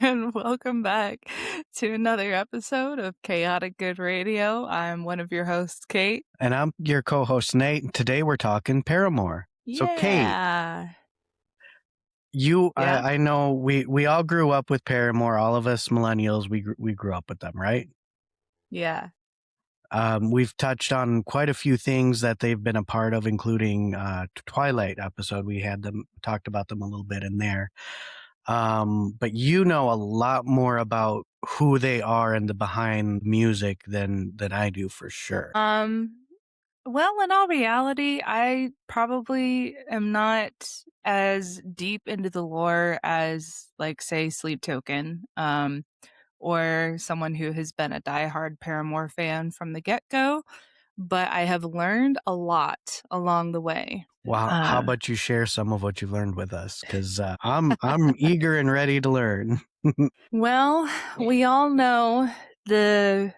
and welcome back to another episode of Chaotic Good Radio. I'm one of your hosts, Kate. And I'm your co-host, Nate. And today we're talking Paramore. So, Kate, Yeah. you, Yeah. I know we all grew up with Paramore. All of us millennials, we grew up with them, right? Yeah. We've touched on quite a few things that they've been a part of, including Twilight episode. We had them talked about them a little bit in there. But you know a lot more about who they are and the behind music than I do for sure. Well, in all reality, I probably am not as deep into the lore as, like, say, Sleep Token, or someone who has been a diehard Paramore fan from the get-go, but I have learned a lot along the way. Well, how Uh, about you share some of what you've learned with us? Because I'm eager and ready to learn. well, we all know the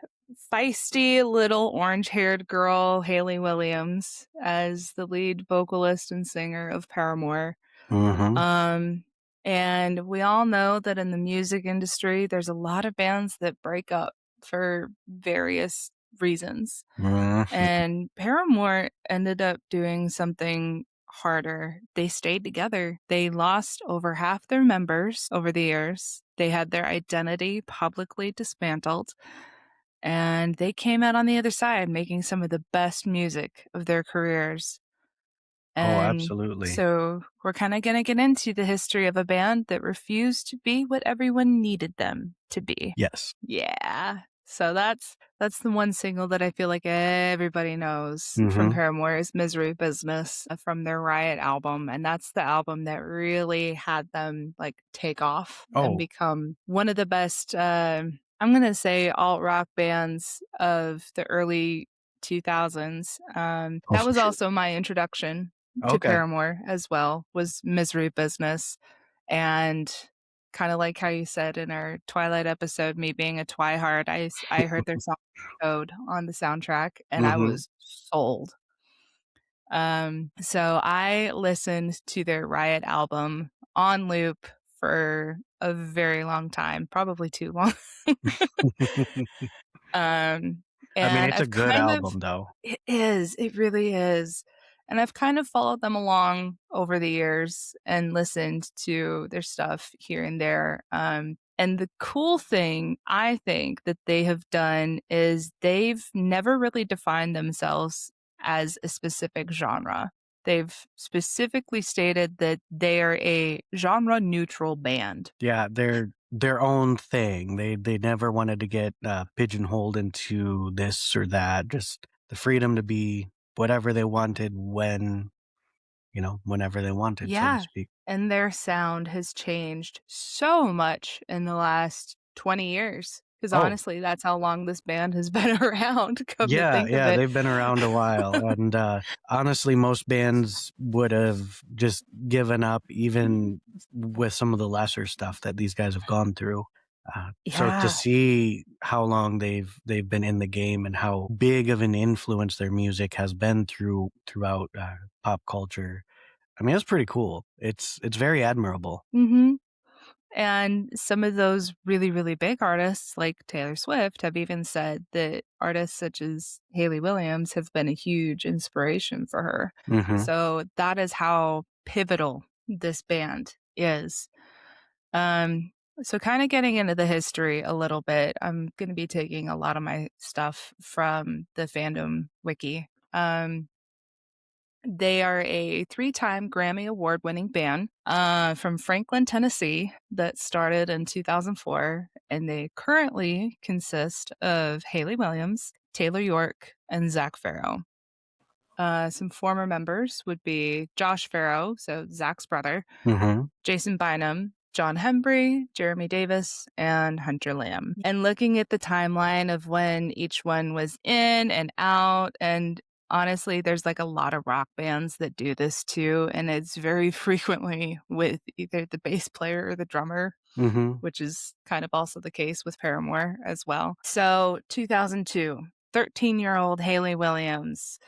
feisty little orange-haired girl, Hayley Williams, as the lead vocalist and singer of Paramore. Mm-hmm. Um, and we all know that in the music industry, there's a lot of bands that break up for various reasons. Mm-hmm. And Paramore ended up doing something harder. They stayed together. They lost over half their members over the years. They had their identity publicly dismantled. And they came out on the other side making some of the best music of their careers. Oh, And absolutely. so we're kind of going to get into the history of a band that refused to be what everyone needed them to be. Yes. Yeah. So that's the one single that I feel like everybody knows from Mm-hmm. Paramore is Misery Business from their Riot album. And that's the album that really had them like take off and Oh, become one of the best, I'm going to say alt rock bands of the early 2000s. oh, That for was sure. also my introduction to Okay. Paramore as well, was Misery Business. And kind of like how you said in our Twilight episode, me being a Twihard, I heard their song Code on the soundtrack and I Mm-hmm. was sold. So I listened to their Riot album on loop for a very long time, probably too long. Um, I mean, and it's a I've good kind of album, though. It is, it really is. And I've kind of followed them along over the years and listened to their stuff here and there. And the cool thing I think that they have done is they've never really defined themselves as a specific genre. They've specifically stated that they are a genre neutral band. Yeah, they're their own thing. They never wanted to get pigeonholed into this or that. Just the freedom to be whatever they wanted whenever they wanted, so to Yeah. speak. And their sound has changed so much in the last 20 years. Because Oh, honestly, that's how long this band has been around, come to yeah, think of yeah, it. they've been around a while, and honestly, most bands would have just given up, even with some of the lesser stuff that these guys have gone through. So to Yeah. see how long they've been in the game and how big of an influence their music has been throughout pop culture, I mean, it's pretty cool. It's very admirable. hmm And some of those really, really big artists, like Taylor Swift, have even said that artists such as Hayley Williams have been a huge inspiration for her. Hmm. So that is how pivotal this band is. Um, so kind of getting into the history a little bit, I'm going to be taking a lot of my stuff from the fandom wiki. They are a 3-time Grammy Award winning band from Franklin, Tennessee, that started in 2004. And they currently consist of Hayley Williams, Taylor York, and Zach Farrow. Some former members would be Josh Farrow, so Zach's brother, Hmm. Jason Bynum, John Hembry, Jeremy Davis, and Hunter Lamb. And looking at the timeline of when each one was in and out, and honestly, there's like a lot of rock bands that do this too, and it's very frequently with either the bass player or the drummer, Hmm. which is kind of also the case with Paramore as well. So 2002, 13-year-old Hayley Williams,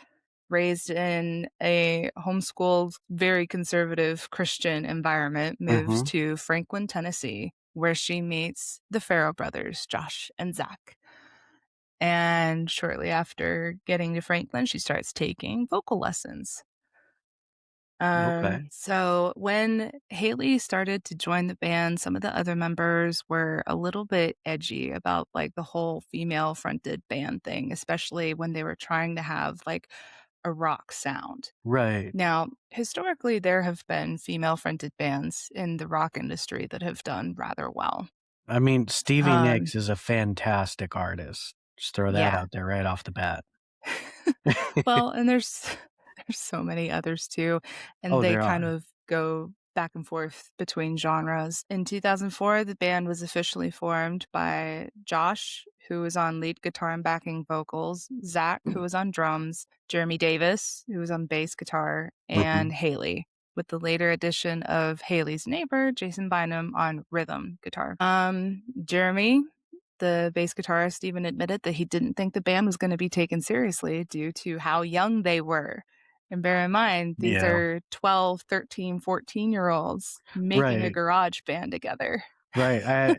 raised in a homeschooled, very conservative Christian environment, moves Hmm. to Franklin, Tennessee, where she meets the Farrow brothers, Josh and Zach. And shortly after getting to Franklin, she starts taking vocal lessons. Okay. So when Haley started to join the band, some of the other members were a little bit edgy about like the whole female fronted band thing, especially when they were trying to have like a rock sound. Right. Now, historically, there have been female fronted bands in the rock industry that have done rather well. I mean, Stevie Um, Nicks is a fantastic artist. Just throw that yeah. out there right off the bat. Well, and there's there's so many others too, and Oh, they there kind are. of go back and forth between genres. In 2004, the band was officially formed by Josh, who was on lead guitar and backing vocals, Zach, who was on drums, Jeremy Davis, who was on bass guitar, and Mhm. Haley, with the later addition of Haley's neighbor, Jason Bynum, on rhythm guitar. Jeremy, the bass guitarist, even admitted that he didn't think the band was gonna be taken seriously due to how young they were. And bear in mind, these Yeah. are 12, 13, 14-year-olds making a Right. garage band together. Right.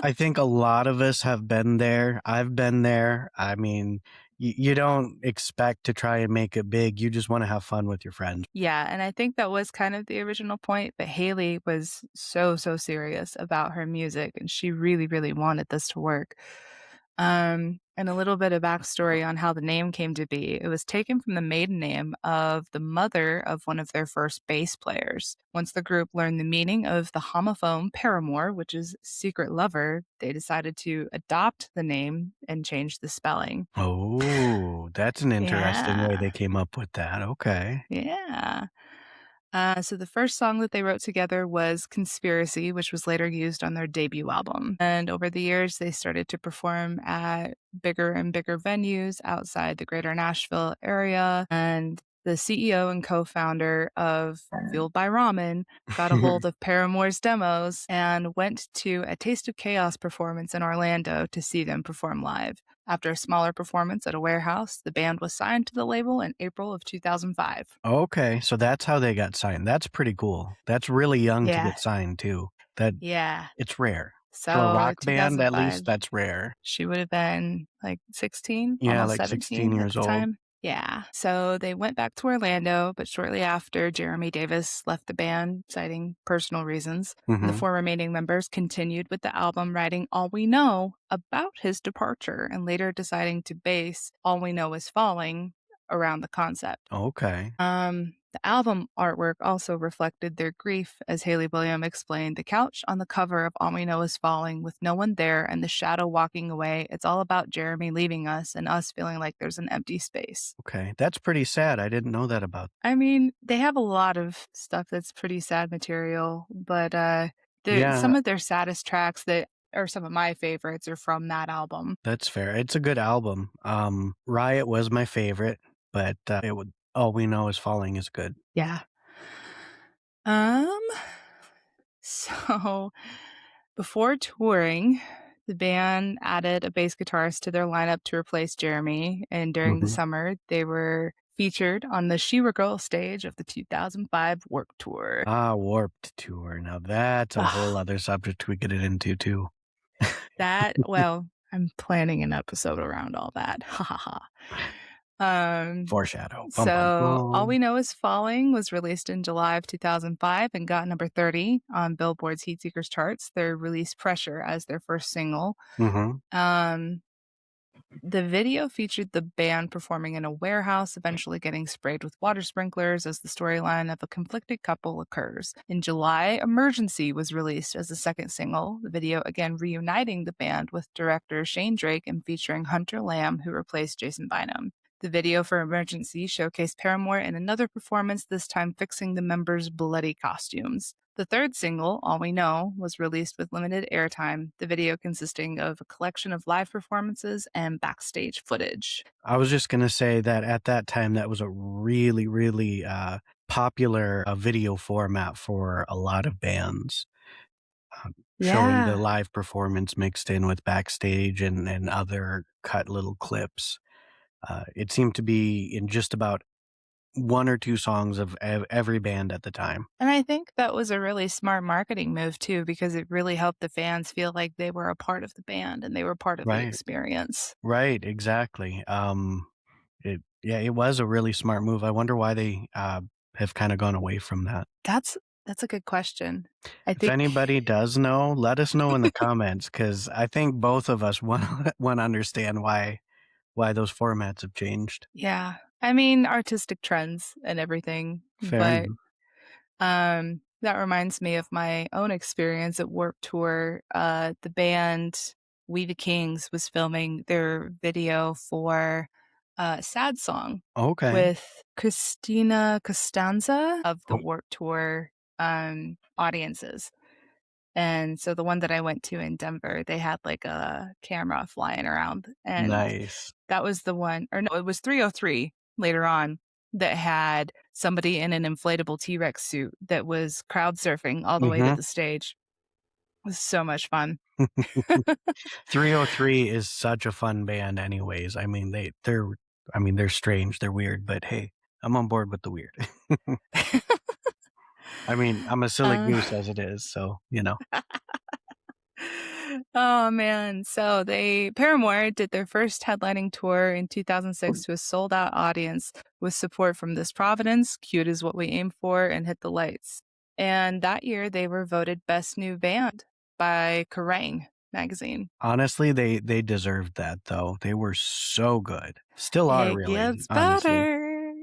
I think a lot of us have been there. I've been there. I mean, you don't expect to try and make it big. You just wanna have fun with your friends. Yeah, and I think that was kind of the original point, but Haley was so, so serious about her music, and she really, really wanted this to work. And a little bit of backstory on how the name came to be. It was taken from the maiden name of the mother of one of their first bass players. Once the group learned the meaning of the homophone Paramore, which is secret lover, they decided to adopt the name and change the spelling. Oh, that's an interesting way Yeah. they came up with that. Okay. Yeah. So the first song that they wrote together was Conspiracy, which was later used on their debut album. And over the years, they started to perform at bigger and bigger venues outside the greater Nashville area. And the CEO and co founder of Fueled by Ramen got a hold of Paramore's demos and went to a Taste of Chaos performance in Orlando to see them perform live. After a smaller performance at a warehouse, the band was signed to the label in April of 2005. Okay, so that's how they got signed. That's pretty cool. That's really young to Yeah. get signed too. That Yeah. it's rare. For a So rock band, at 2005, least, that's rare. she would have been like 16, Yeah, almost like 16 17 at years the old. time. Yeah. So they went back to Orlando, but shortly after, Jeremy Davis left the band, citing personal reasons. And the Mhm. four remaining members continued with the album, writing All We Know about his departure and later deciding to base All We Know Is Falling around the concept. Okay. The album artwork also reflected their grief, as Haley William explained. The couch on the cover of All We Know Is Falling, with no one there and the shadow walking away. It's all about Jeremy leaving us and us feeling like there's an empty space. Okay. That's pretty sad. I didn't know that about. I mean, they have a lot of stuff that's pretty sad material, but Yeah, some of their saddest tracks that are some of my favorites are from that album. that's fair. It's a good album. Riot was my favorite, but, it would All We Know Is Falling is good. Yeah. Um, so before touring, the band added a bass guitarist to their lineup to replace Jeremy, and during the Mhm. summer, they were featured on the She Were Girl stage of the 2005 Work Tour. Ah, Warped Tour. Now that's a whole Ugh, other subject we get into too. well, I'm planning an episode around all that. Ha ha ha. Um, Foreshadow. Bum, bum, so All We bum. Know Is Falling was released in July of 2005 and got number 30 on Billboard's Heatseekers charts. Their release Pressure as their first single. Mhm. Um, The video featured the band performing in a warehouse, eventually getting sprayed with water sprinklers as the storyline of a conflicted couple occurs. In July, Emergency was released as the second single, the video again reuniting the band with director Shane Drake and featuring Hunter Lamb, who replaced Jason Bynum. The video for Emergency showcased Paramore in another performance, this time fixing the members' bloody costumes. The third single, All We Know, was released with limited airtime, the video consisting of a collection of live performances and backstage footage. I was just gonna say that at that time, that was a really, really, popular, video format for a lot of bands, showing the Yeah. live performance mixed in with backstage and other cut little clips. It seemed to be in just about one or two songs of every band at the time. And I think that was a really smart marketing move too, because it really helped the fans feel like they were a part of the band and they were part of the Right. experience. Right, exactly. It was a really smart move. I wonder why they, have kinda gone away from that. That's that's a good question. I If think anybody does know, let us know in the comments because I think both of us wanna wanna understand why those formats have changed. yeah. I mean, artistic trends and everything, Fair but enough. that reminds me of my own experience at Warped Tour. The band We the Kings was filming their video for Sad Song Okay. with Christina Costanza of the Oh, Warped Tour audiences. And so the one that I went to in Denver, they had like a camera flying around, and nice. that was the one, or no, it was 303 later on that had somebody in an inflatable T-Rex suit that was crowd surfing all the way to Mhm. the stage. It was so much fun. 303 is such a fun band anyways. They're strange, they're weird, but hey, I'm on board with the weird. I mean, I'm a silly Uh, goose as it is, so, you know. oh man, so they Paramore did their first headlining tour in 2006 to a sold-out audience with support from This Providence, Cute Is What We Aim For, and Hit the Lights. And that year they were voted Best New Band by Kerrang! Magazine. Honestly, they deserved that though. They were so good. Still are It really, gets honestly. better.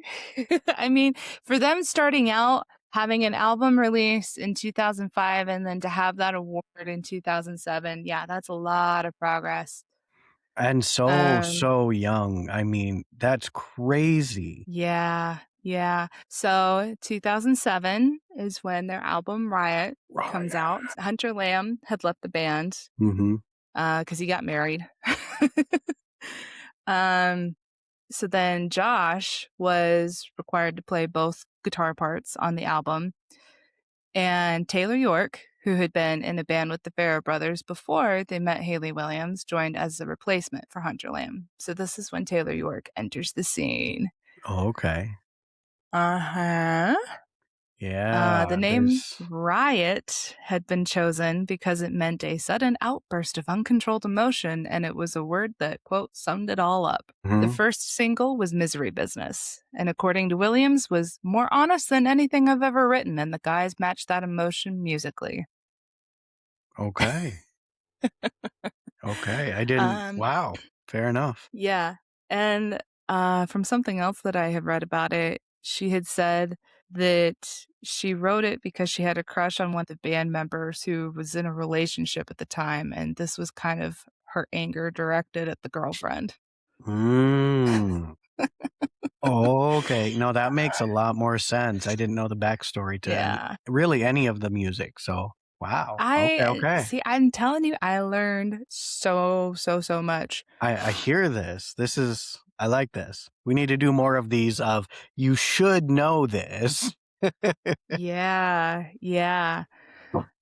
I mean, for them starting out, having an album release in 2005 and then to have that award in 2007, yeah, that's a lot of progress. And so, Um, so young. I mean, that's crazy. yeah, yeah. So 2007 is when their album Riot comes Right. out. Hunter Lamb had left the band Mhm. because he got married. um, So then Josh was required to play both guitar parts on the album. And Taylor York, who had been in a band with the Farrah brothers before they met Haley Williams, joined as a replacement for Hunter Lamb. So this is when Taylor York enters the scene. Okay. Uh huh. The Yeah, name there's Riot had been chosen because it meant a sudden outburst of uncontrolled emotion, and it was a word that, quote, summed it all up. The mhm. first single was Misery Business, and according to Williams, was more honest than anything I've ever written, and the guys matched that emotion musically. Okay. Okay. I didn't Um, wow. Fair enough. yeah. And from something else that I had read about it, she had said that she wrote it because she had a crush on one of the band members who was in a relationship at the time. And this was kind of her anger directed at the girlfriend. Mm. Okay. No, that makes a lot more sense. I didn't know the backstory to Yeah. really any of the music. So, wow. Okay, I okay. see. I'm telling you, I learned so much. I hear this. I like this. We need to do more of these of you should know this. Yeah. Yeah.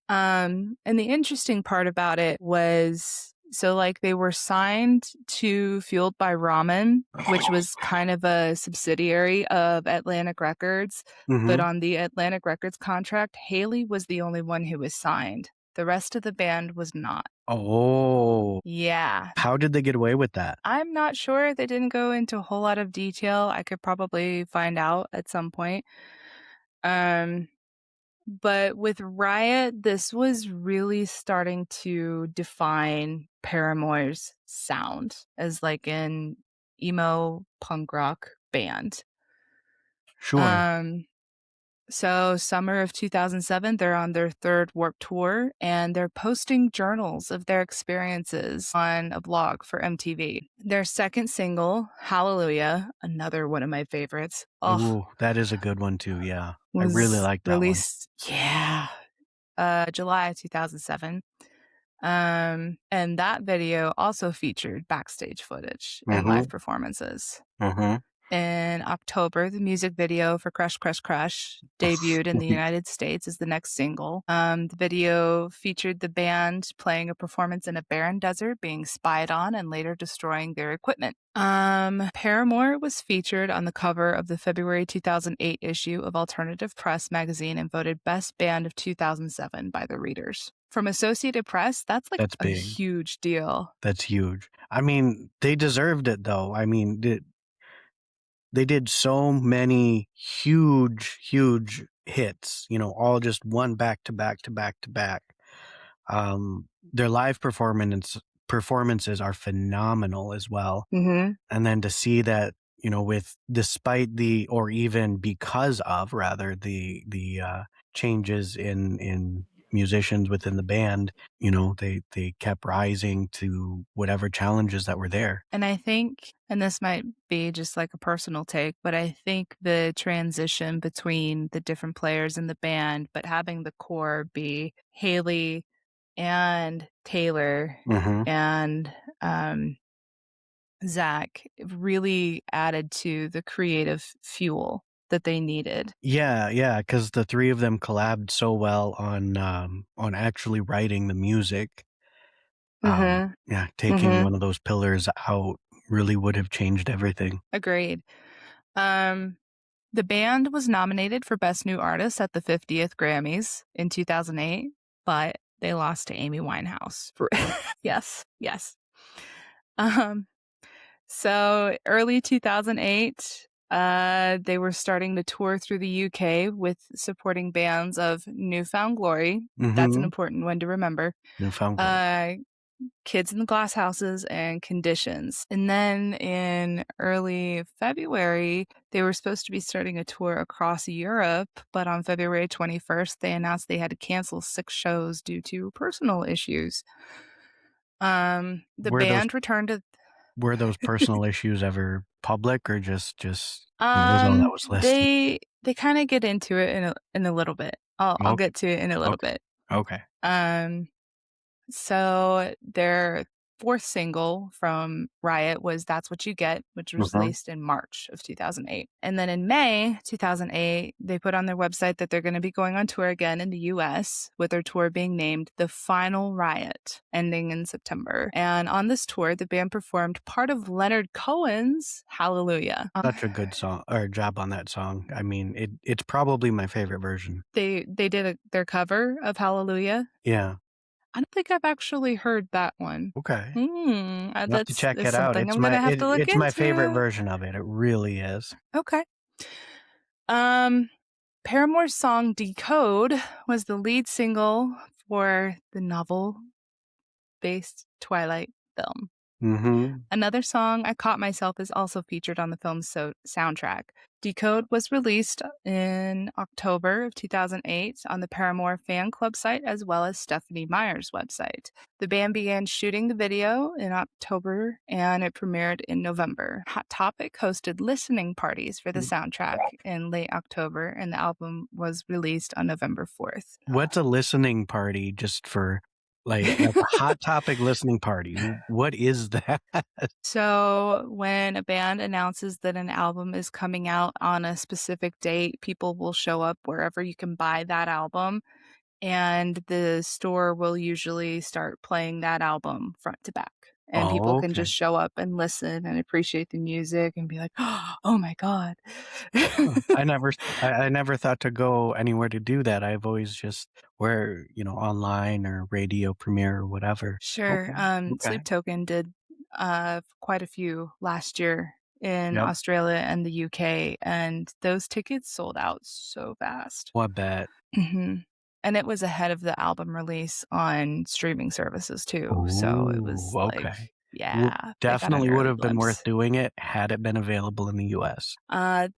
And the interesting part about it was so like they were signed to Fueled by Ramen, which was kind of a subsidiary of Atlantic Records, but Mhm. on the Atlantic Records contract, Haley was the only one who was signed. The rest of the band was not. Oh, Yeah. how did they get away with that? I'm not sure. They didn't go into a whole lot of detail. I could probably find out at some point. Um But with Riot, this was really starting to define Paramore's sound as like an emo punk rock band. Sure. Um, so summer of 2007, they're on their third Warped Tour and they're posting journals of their experiences on a blog for MTV. Their second single, Hallelujah, another one of my favorites, Ooh, that is a good one too, yeah. I really was like that one. released, yeah, July 2007. And that video also featured backstage footage and live Mhm, performances. mhm. In October, the music video for Crush, Crush, Crush debuted in the United States as the next single. The video featured the band playing a performance in a barren desert, being spied on, and later destroying their equipment. Paramore was featured on the cover of the February 2008 issue of Alternative Press magazine and voted Best Band of 2007 by the readers. From Associated Press, that's like That's a big. huge deal. That's huge. I mean, they deserved it though. I mean, they did so many huge hits, all just one back to back to back to back. Their live performances are phenomenal as well. Mm-hmm. And then to see that, with despite the or even because of rather the changes in musicians within the band, they kept rising to whatever challenges that were there. And I think, and this might be just like a personal take, but I think the transition between the different players in the band, but having the core be Haley and Taylor Hmm. and Zach really added to the creative fuel that they needed. Yeah, because the three of them collabed so well on actually writing the music. Mm-hmm. Yeah, taking Mm-hmm. one of those pillars out really would have changed everything. Agreed. Um, the band was nominated for Best New Artist at the 50th Grammys in 2008, but they lost to Amy Winehouse. Yes, yes. Um, so early 2008, they were starting to tour through the UK with supporting bands of Newfound Glory. That's an Mhm. important one to remember. Newfound Glory. Uh, Kids in the Glass Houses and Conditions. And then in early February, they were supposed to be starting a tour across Europe, but on February 21st, they announced they had to cancel 6 shows due to personal issues. The Were those band returned to were those personal issues ever public or just was all that was listed? they kinda get into it in a little bit. I'll Okay, get to it in a little okay, bit. okay. Um So their fourth single from Riot was That's What You Get, which was Mhm. released in March of 2008. And then in May 2008, they put on their website that they're going to be going on tour again in the US, with their tour being named The Final Riot, ending in September. And on this tour, the band performed part of Leonard Cohen's Hallelujah. Such a good song or job on that song. I mean, it's probably my favorite version. They did their cover of Hallelujah. Yeah, I don't think I've actually heard that one. okay. You'll have to check That's it out. something I'm gonna have to look It's my favorite into. version of it. It really is. Okay. Um, Paramore's song Decode was the lead single for the novel-based Twilight film. Mhm. Another song, I Caught Myself, is also featured on the film's soundtrack. Decode was released in October of 2008 on the Paramore fan club site as well as Stephanie Meyer's website. The band began shooting the video in October and it premiered in November. Hot Topic hosted listening parties for the soundtrack in late October, and the album was released on November 4th. What's a listening party just for like a Hot Topic listening party? What is that? So, when a band announces that an album is coming out on a specific date, people will show up wherever you can buy that album, and the store will usually start playing that album front to back. And people Oh, can okay. just show up and listen and appreciate the music and be like, "Oh my god." Huh. I never thought to go anywhere to do that. I've always just where, online or radio premiere or whatever. Sure. Okay. Okay. Sleep Token did quite a few last year in Yep. Australia and the UK, and those tickets sold out so fast. Well, I bet. Mhm. And it was ahead of the album release on streaming services too, so it Ooh, was like, okay. yeah, they got an Definitely would early have been worth glimpse. doing it had it been available in the US.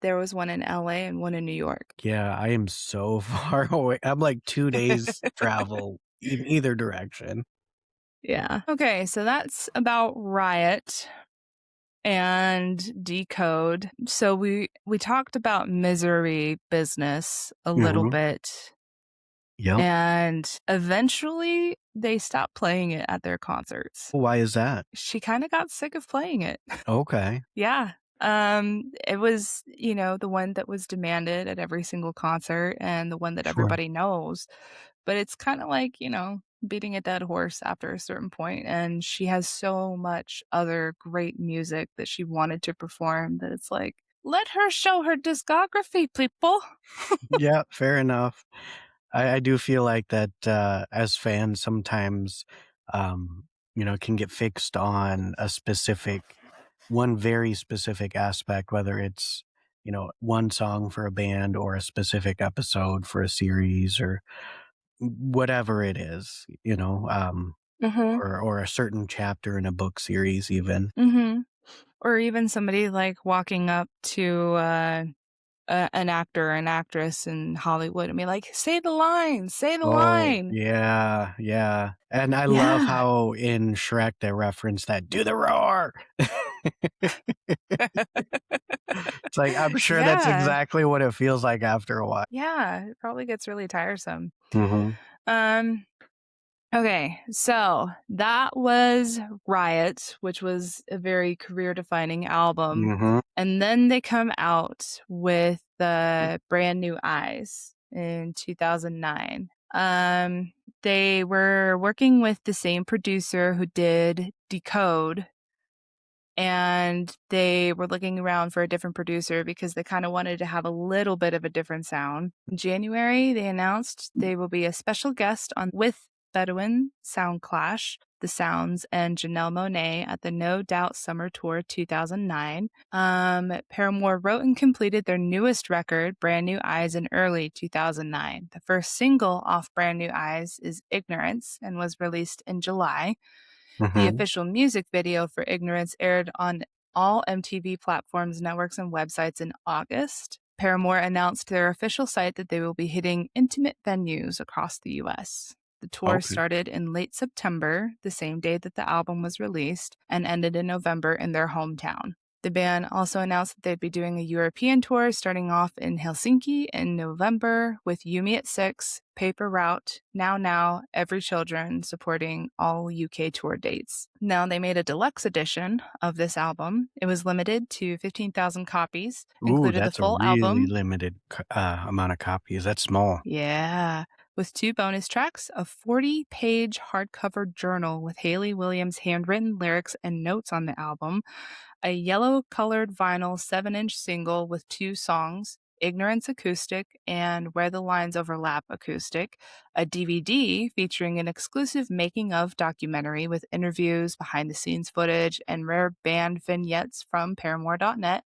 There was one in LA and one in New York. Yeah, I am so far away. I'm like 2 days travel in either direction. Yeah. Okay, so that's about Riot and Decode. So we talked about Misery Business a little Mhm. bit, Yep. and eventually they stopped playing it at their concerts. Why is that? She kinda got sick of playing it. Okay. Yeah. It was, the one that was demanded at every single concert and the one that Sure. everybody knows. But it's kinda like, beating a dead horse after a certain point, and she has so much other great music that she wanted to perform that it's like, "Let her show her discography, people." Yeah, fair enough. I do feel like that, as fans sometimes, can get fixed on a specific one very specific aspect, whether it's, one song for a band or a specific episode for a series or whatever it is, Mhm, or a certain chapter in a book series even. mhm. Or even somebody, like, walking up to, an actor or an actress in Hollywood and be like, "Say the line, say the Oh, line." yeah, yeah, and I love Yeah. how in Shrek they reference that, "Do the roar." It's like, I'm sure that's Yeah. exactly what it feels like after a while. Yeah, it probably gets really tiresome. Mhm, Um, okay, so that was Riot, which was a very career-defining album, mhm. and then they come out with the Brand New Eyes in 2009. They were working with the same producer who did Decode, and they were looking around for a different producer because they kind of wanted to have a little bit of a different sound. In January, they announced they will be a special guest on with Bedouin, Sound Clash, The Sounds, and Janelle Monáe at the No Doubt Summer Tour 2009. Paramore wrote and completed their newest record, Brand New Eyes, in early 2009. The first single off Brand New Eyes is Ignorance and was released in July. The Mhm. official music video for Ignorance aired on all MTV platforms, networks, and websites in August. Paramore announced their official site that they will be hitting intimate venues across the US. The tour Okay. started in late September, the same day that the album was released, and ended in November in their hometown. The band also announced that they'd be doing a European tour starting off in Helsinki in November with Yumi at Six, Paper Route, Now Now, Every Children, supporting all UK tour dates. Now, they made a deluxe edition of this album. It was limited to 15,000 copies, Ooh, included the that's a full really album. limited amount of copies. That's small. Yeah. With two bonus tracks, a 40-page hardcover journal with Hayley Williams' handwritten lyrics and notes on the album, a yellow colored vinyl 7-inch single with two songs, Ignorance Acoustic and Where the Lines Overlap Acoustic, a DVD featuring an exclusive making of documentary with interviews, behind the scenes footage, and rare band vignettes from Paramore.net,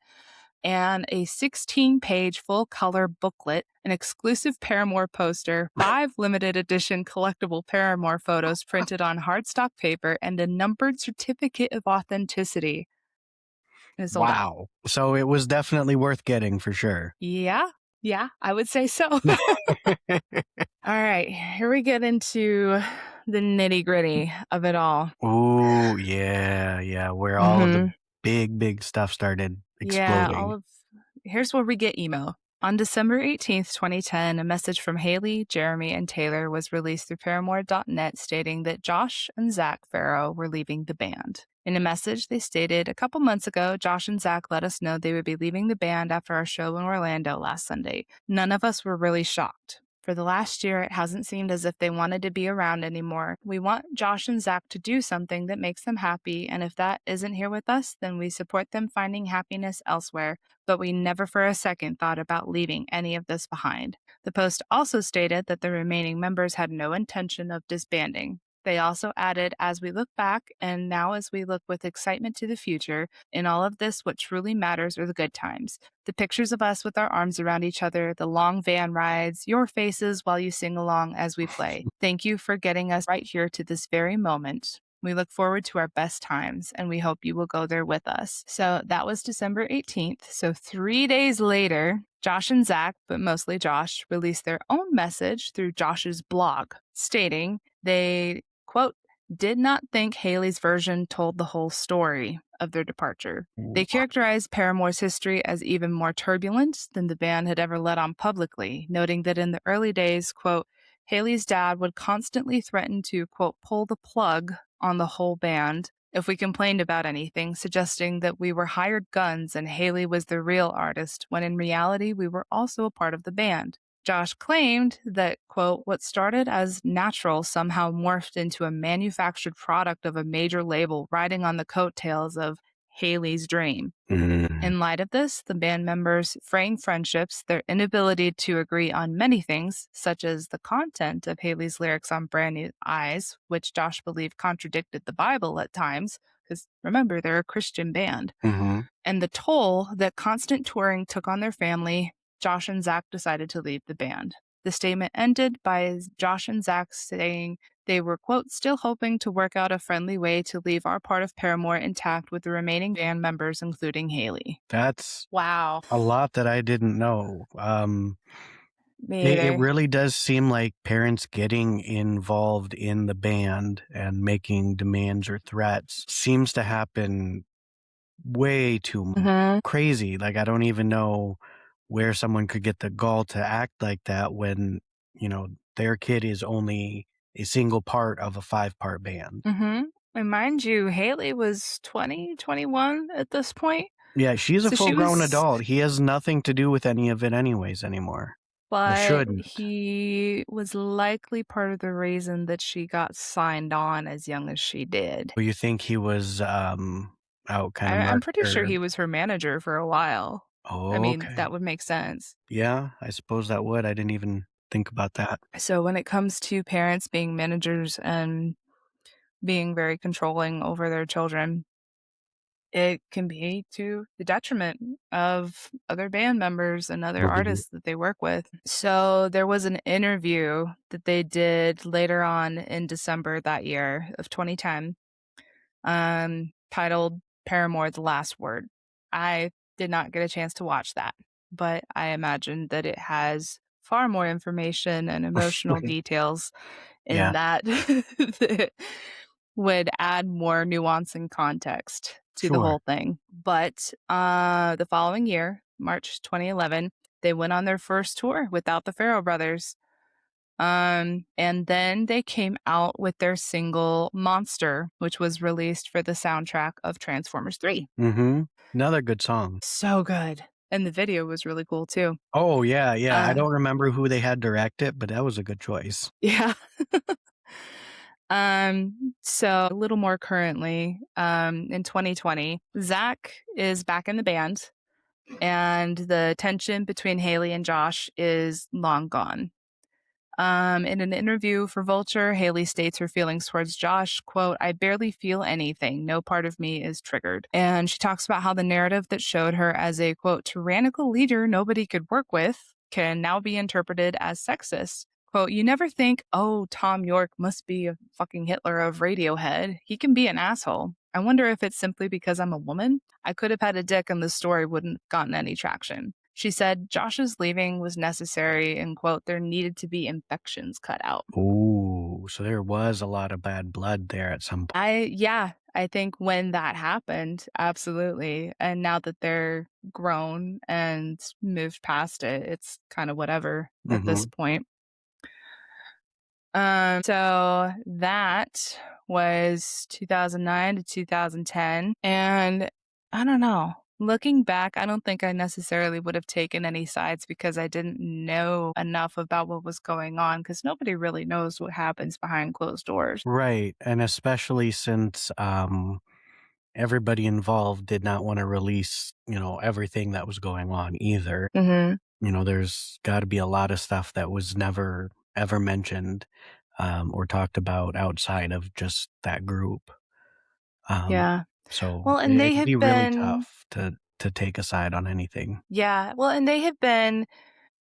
and a 16-page full color booklet, an exclusive Paramore poster, five limited edition collectible Paramore photos printed on hardstock paper, and a numbered certificate of authenticity. It sold out. Wow. So it was definitely worth getting for sure. Yeah, yeah, I would say so. All right, here we get into the nitty gritty of it all. Ooh, yeah, yeah, where all of the Hmm. big, big stuff started Yeah, exploding. here's where we get emo. On December 18th, 2010, a message from Haley, Jeremy, and Taylor was released through Paramore.net stating that Josh and Zach Farrow were leaving the band. In a message, they stated, "A couple months ago, Josh and Zach let us know they would be leaving the band after our show in Orlando last Sunday. None of us were really shocked. For the last year, it hasn't seemed as if they wanted to be around anymore. We want Josh and Zach to do something that makes them happy, and if that isn't here with us, then we support them finding happiness elsewhere, but we never for a second thought about leaving any of this behind." The post also stated that the remaining members had no intention of disbanding. They also added, "As we look back, and now as we look with excitement to the future, in all of this, what truly matters are the good times. The pictures of us with our arms around each other, the long van rides, your faces while you sing along as we play. Thank you for getting us right here to this very moment. We look forward to our best times, and we hope you will go there with us." So that was December 18th. So 3 days later, Josh and Zach, but mostly Josh, released their own message through Josh's blog, stating they, quote, "did not think Haley's version told the whole story" of their departure. They characterized Paramore's history as even more turbulent than the band had ever let on publicly, noting that in the early days, quote, "Haley's dad would constantly threaten to, quote, pull the plug on the whole band, if we complained about anything, suggesting that we were hired guns and Haley was the real artist, when in reality we were also a part of the band. Josh claimed that, quote, what started as natural somehow morphed into a manufactured product of a major label riding on the coattails of Haley's dream. Mm, In light of this, the band members' fraying friendships, their inability to agree on many things, such as the content of Haley's lyrics on Brand New Eyes, which Josh believed contradicted the Bible at times, because remember, they're a Christian band, mhm. and the toll that constant touring took on their family, Josh and Zach decided to leave the band. The statement ended by Josh and Zach saying they were, quote, still hoping to work out a friendly way to leave our part of Paramore intact with the remaining band members, including Haley. That's Wow. a lot that I didn't know. Me It either. really does seem like parents getting involved in the band and making demands or threats seems to happen way too Mhm. crazy. Like, I don't even know where someone could get the gall to act like that when, you know, their kid is only a single part of a five-part band. Mhm. And mind you, Haley was 20, 21 at this point. Yeah, she's a So she full-grown was adult. He has nothing to do with any of it anyways anymore. Or but shouldn't. he was likely part of the reason that she got signed on as young as she did. Well, you think he was, out kinda I'm mark pretty sure or he was her manager for a while. I mean, okay. that would make sense. Yeah, I suppose that would. I didn't even think about that. So when it comes to parents being managers and being very controlling over their children, it can be to the detriment of other band members and other Mhm, artists that they work with. So there was an interview that they did later on in December that year of 2010, titled Paramore: The Last Word. I did not get a chance to watch that, but I imagine that it has far more information and emotional details in yeah, that that would add more nuance and context to the sure. whole thing. But the following year, March 2011, they went on their first tour without the Farrow brothers. And then they came out with their single Monster, which was released for the soundtrack of Transformers 3. Mhm. Another good song. So good. And the video was really cool too. Oh, yeah, yeah, I Uh, don't remember who they had direct it, but that was a good choice. yeah. So a little more currently, in 2020, Zach is back in the band and the tension between Haley and Josh is long gone. In an interview for Vulture, Haley states her feelings towards Josh, quote, I barely feel anything. No part of me is triggered. And she talks about how the narrative that showed her as a, quote, tyrannical leader nobody could work with can now be interpreted as sexist. Quote, you never think, oh, Tom York must be a fucking Hitler of Radiohead. He can be an asshole. I wonder if it's simply because I'm a woman. I could have had a dick and the story wouldn't have gotten any traction. She said Josh's leaving was necessary and, quote, there needed to be infections cut out. Ooh, so there was a lot of bad blood there at some point. Yeah, I think when that happened, absolutely. And now that they're grown and moved past it, it's kind of whatever at this Mhm. point. So that was 2009 to 2010. And I don't know. Looking back, I don't think I necessarily would have taken any sides because I didn't know enough about what was going on because nobody really knows what happens behind closed doors. Right, and especially since, everybody involved did not wanna release, everything that was going on either. Mhm. There's gotta be a lot of stuff that was never ever mentioned, or talked about outside of just that group. Um, Yeah. so Well, and they it'd be had really been tough to take a side on anything. yeah, well, and they had been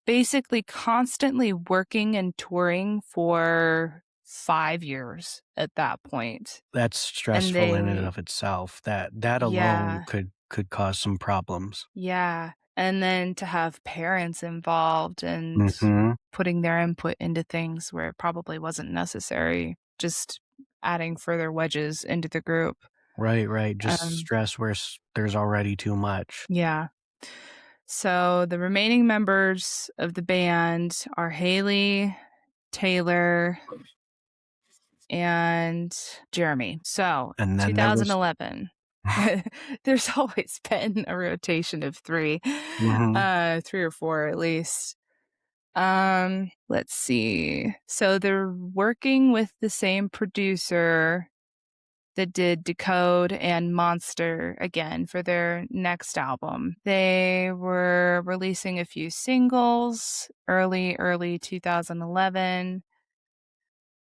basically constantly working and touring for 5 years at that point. That's And stressful in and they of itself. That alone yeah, could cause some problems. yeah. And then to have parents involved and Mhm. putting their input into things where it probably wasn't necessary, just adding further wedges into the group. Right, right, just Um, stress where there's already too much. yeah. So the remaining members of the band are Haley, Taylor, and Jeremy. So And then there was 2011. There's always been a rotation of three, mhm, 3 or 4 at least. Let's see. So they're working with the same producer that did Decode and Monster again for their next album. They were releasing a few singles early 2011,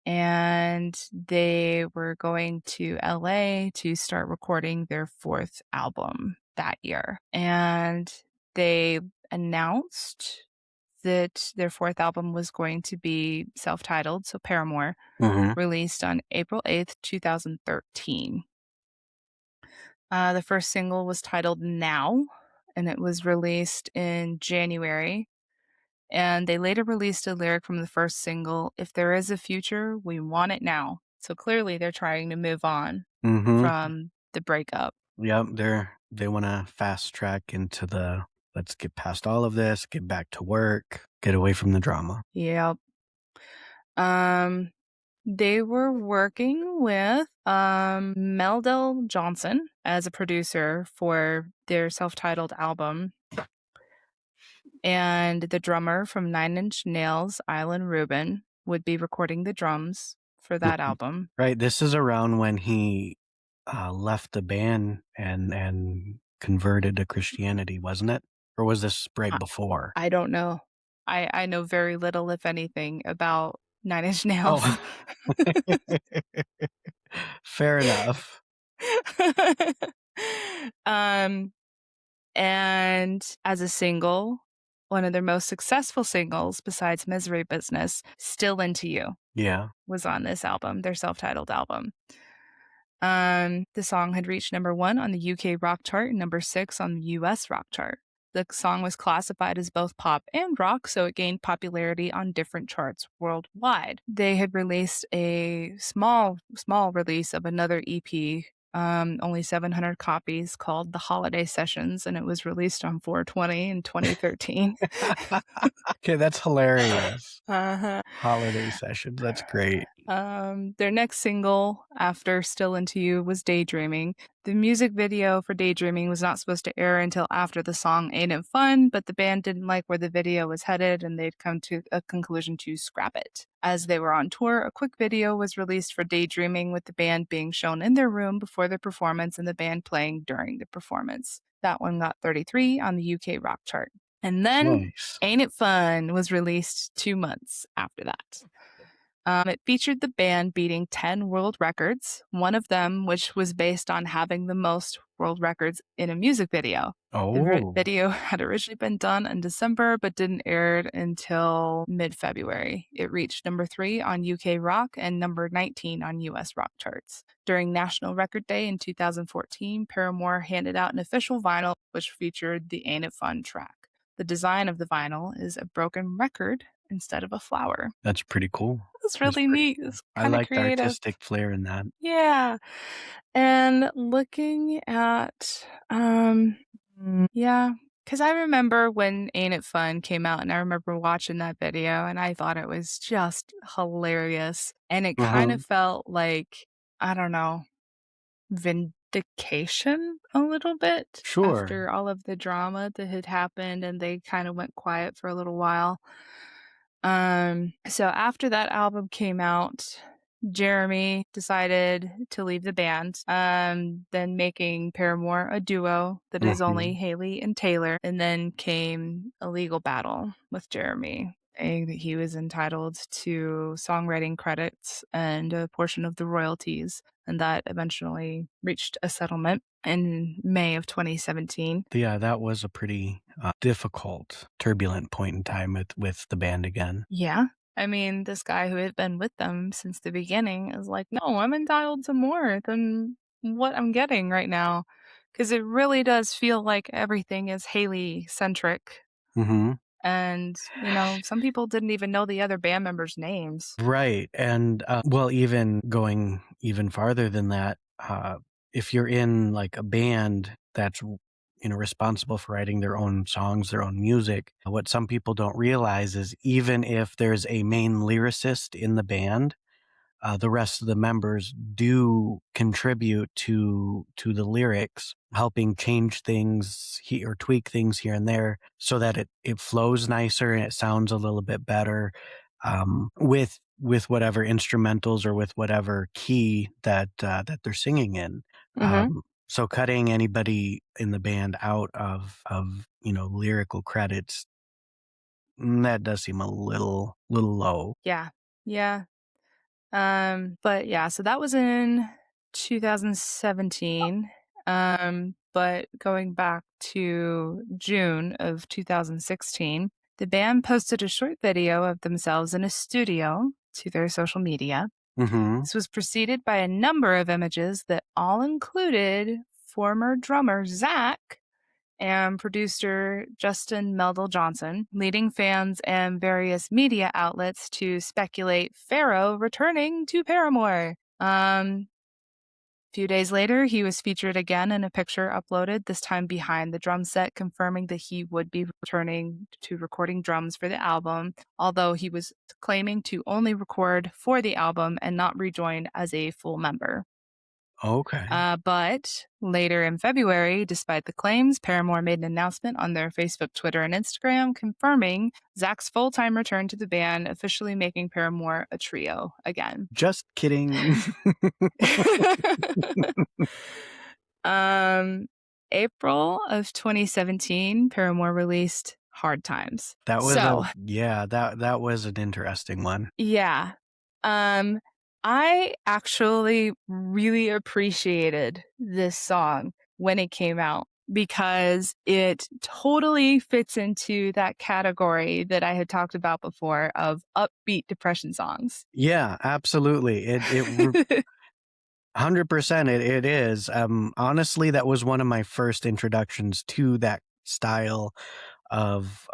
and they were going to LA to start recording their fourth album that year. And they announced that their fourth album was going to be self-titled, so Paramore, mhm, released on April 8th, 2013. The first single was titled Now, and it was released in January. And they later released a lyric from the first single, If There Is a Future, We Want It Now. So clearly they're trying to move on mhm. from the breakup. Yep, they wanna fast track into the, "Let's get past all of this, get back to work, get away from the drama." Yep. Um, they were working with Meldell Johnson as a producer for their self-titled album, and the drummer from Nine Inch Nails, Island Rubin, would be recording the drums for that Mhm. album. Right, this is around when he, left the band and converted to Christianity, wasn't it? Or was this right I before? I don't know. I know very little, if anything, about Nine Inch Nails. Oh, fair enough. Um, and as a single, one of their most successful singles besides Misery Business, Still Into You, Yeah. was on this album, their self-titled album. The song had reached number 1 on the UK rock chart and number 6 on the US rock chart. The song was classified as both pop and rock, so it gained popularity on different charts worldwide. They had released a small release of another EP, only 700 copies, called The Holiday Sessions, and it was released on 420 in 2013. Okay, that's hilarious. Uh-huh. Holiday sessions, that's great. Their next single after Still Into You was Daydreaming. The music video for Daydreaming was not supposed to air until after the song Ain't It Fun, but the band didn't like where the video was headed and they'd come to a conclusion to scrap it. As they were on tour, a quick video was released for Daydreaming with the band being shown in their room before the performance and the band playing during the performance. That one got 33 on the UK rock chart. And then Nice. Ain't It Fun was released 2 months after that. It featured the band beating 10 world records, one of them which was based on having the most world records in a music video. The Oh, video had originally been done in December but didn't air it until mid February. It reached number 3 on UK rock and number 19 on US rock charts. During National Record Day in 2014, Paramore handed out an official vinyl which featured the Ain't It Fun track. The design of the vinyl is a broken record instead of a flower. that's pretty cool. It's That's really pretty neat. cool. It's I kinda like the creative. artistic flair in that. Yeah. And looking at, yeah, because I remember when Ain't It Fun came out, and I remember watching that video, and I thought it was just hilarious, and it kind of Mhm. felt like, I don't know, vindication a little bit Sure. after all of the drama that had happened, and they kinda went quiet for a little while. So after that album came out, Jeremy decided to leave the band, then making Paramore a duo that is only Mhm. Haley and Taylor. And then came a legal battle with Jeremy, saying that he was entitled to songwriting credits and a portion of the royalties. And that eventually reached a settlement in May of 2017. Yeah, that was a pretty, difficult, turbulent point in time with the band again. Yeah. I mean, this guy who had been with them since the beginning is like, "No, I'm entitled to more than what I'm getting right now." Because it really does feel like everything is Haley-centric, Mhm. and, some people didn't even know the other band members' names. Right, and, well, even going even farther than that, if you're in, like, a band that's, responsible for writing their own songs, their own music, what some people don't realize is even if there's a main lyricist in the band, the rest of the members do contribute to the lyrics, helping change things or tweak things here and there so that it flows nicer and it sounds a little bit better, with whatever instrumentals or with whatever key that they're singing in. Mhm. So cutting anybody in the band out of lyrical credits, that does seem a little low. Yeah. Yeah. But yeah, so that was in 2017. But going back to June of 2016, the band posted a short video of themselves in a studio to their social media. Hmm. This was preceded by a number of images that all included former drummer Zach and producer Justin Meldal Johnson, leading fans and various media outlets to speculate Pharaoh returning to Paramore. A few days later, he was featured again in a picture uploaded, this time behind the drum set, confirming that he would be returning to recording drums for the album, although he was claiming to only record for the album and not rejoin as a full member. Okay. But later in February, despite the claims, Paramore made an announcement on their Facebook, Twitter, and Instagram confirming Zach's full time return to the band, officially making Paramore a trio again. Just kidding. um, April of 2017, Paramore released Hard Times. That was a So, yeah, that was an interesting one. yeah. Um, I actually really appreciated this song when it came out because it totally fits into that category that I had talked about before of upbeat depression songs. Yeah, absolutely. 100% it is. Honestly, that was one of my first introductions to that style of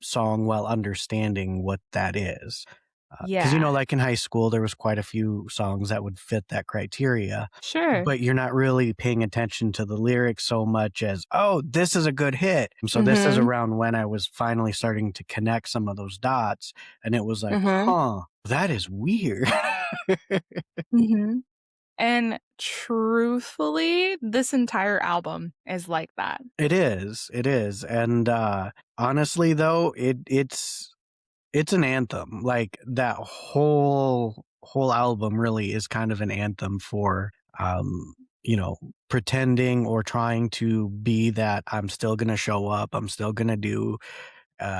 song while understanding what that is. Because Yeah, like in high school, there was quite a few songs that would fit that criteria, sure. but you're not really paying attention to the lyrics so much as, "Oh, this is a good hit." So this is Mhm. around when I was finally starting to connect some of those dots, and it was like, Mhm. "Huh, that is weird." Mhm. And truthfully, this entire album is like that. It is, and, honestly, though, it's an anthem, like, that whole album really is kind of an anthem for, you know, pretending or trying to be that I'm still gonna show up, I'm still gonna do,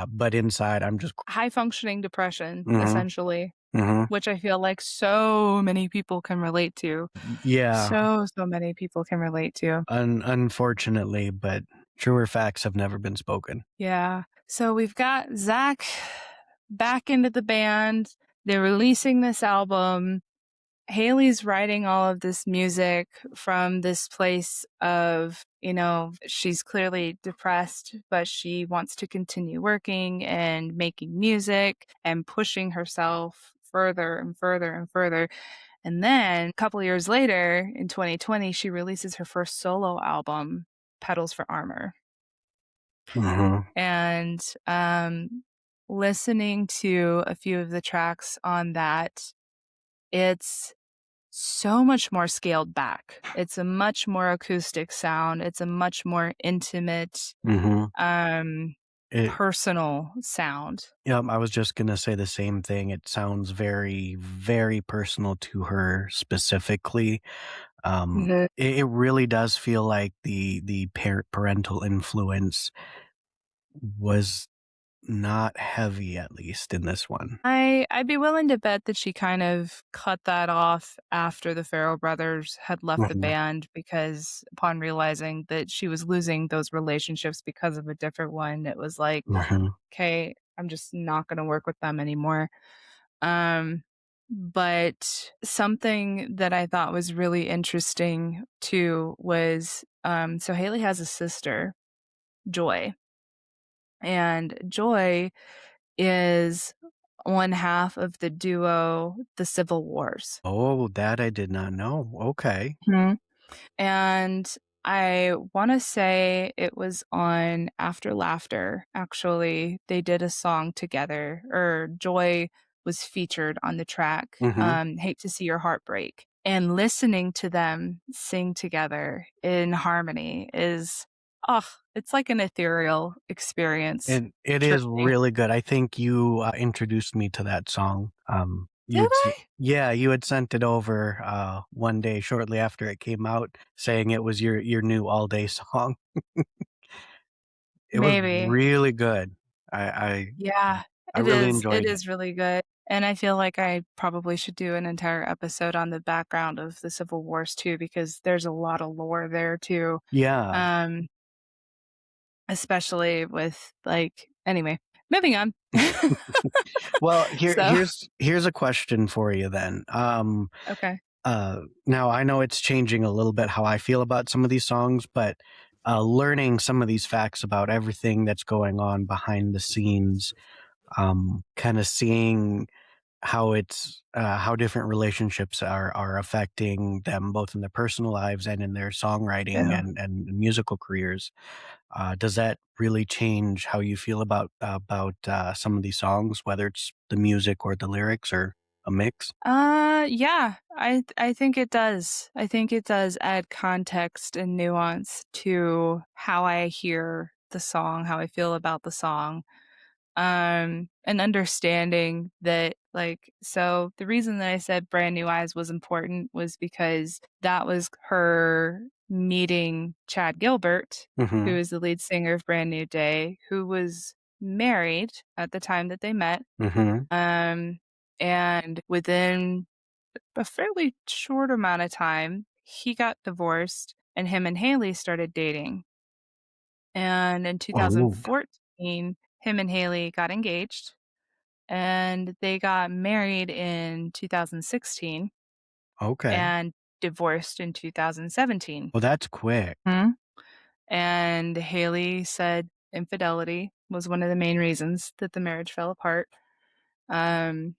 but inside I'm just High functioning depression, mhm, essentially, mhm. which I feel like so many people can relate to. Yeah, So many people can relate to. unfortunately, but truer facts have never been spoken. Yeah. So we've got Zach back into the band. They're releasing this album. Haley's writing all of this music from this place of, she's clearly depressed, but she wants to continue working and making music and pushing herself further and further and further. And then a couple years later, in 2020, she releases her first solo album, Petals for Armor. Mhm, And listening to a few of the tracks on that, it's so much more scaled back. It's a much more acoustic sound. It's a much more intimate, mhm. um, It personal sound. I was just gonna say the same thing. It sounds very, very personal to her specifically. Mhm. It really does feel like the parental influence was not heavy, at least in this one. I'd be willing to bet that she kind of cut that off after the Farrell brothers had left the Mhm, band because upon realizing that she was losing those relationships because of a different one, it was like, mhm, okay, I'm just not going to work with them anymore. Um, but something that I thought was really interesting too was so Haley has a sister, Joy, and Joy is one half of the duo The Civil Wars. Oh, that I did not know. Okay. Mhm. And I want to say it was on After Laughter, actually. They did a song together, or Joy was featured on the track, Mhm. Hate to See Your Heart Break, and listening to them sing together in harmony is, oh, it's like an ethereal experience, It is truly. really good. I think you, introduced me to that song. You Did had s I? Yeah, you had sent it over, one day shortly after it came out, saying it was your new all-day song. It was Maybe. really good. I I Yeah, I really it enjoyed it. is really good, and I feel like I probably should do an entire episode on the background of the Civil Wars too, because there's a lot of lore there too, Yeah. um, especially with, like anyway, moving on. Well, So here's a question for you then. okay. Now I know it's changing a little bit how I feel about some of these songs, but, learning some of these facts about everything that's going on behind the scenes, kinda seeing how different relationships are affecting them both in their personal lives and in their songwriting Yeah. and musical careers. Does that really change how you feel about some of these songs, whether it's the music or the lyrics or a mix? Yeah, I think it does. I think it does add context and nuance to how I hear the song, how I feel about the song. And understanding that, like, so the reason that I said Brand New Eyes was important was because that was her meeting Chad Gilbert, who Mhm, is the lead singer of Brand New Day, who was married at the time that they met. mhm. Um, and within a fairly short amount of time, he got divorced and him and Haley started dating. And in Oh, 2014, him and Haley got engaged and they got married in 2016 okay. and divorced in 2017. Well, that's quick. Mhm. And Haley said infidelity was one of the main reasons that the marriage fell apart. Um,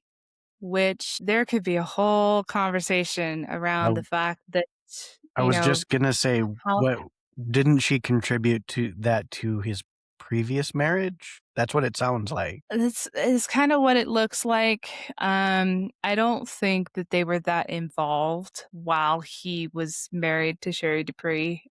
which there could be a whole conversation I around the fact that, I you was know, just gonna say, how what didn't she contribute to that to his previous marriage? That's what it sounds like. it's kinda what it looks like. I don't think that they were that involved while he was married to Sherry Dupree.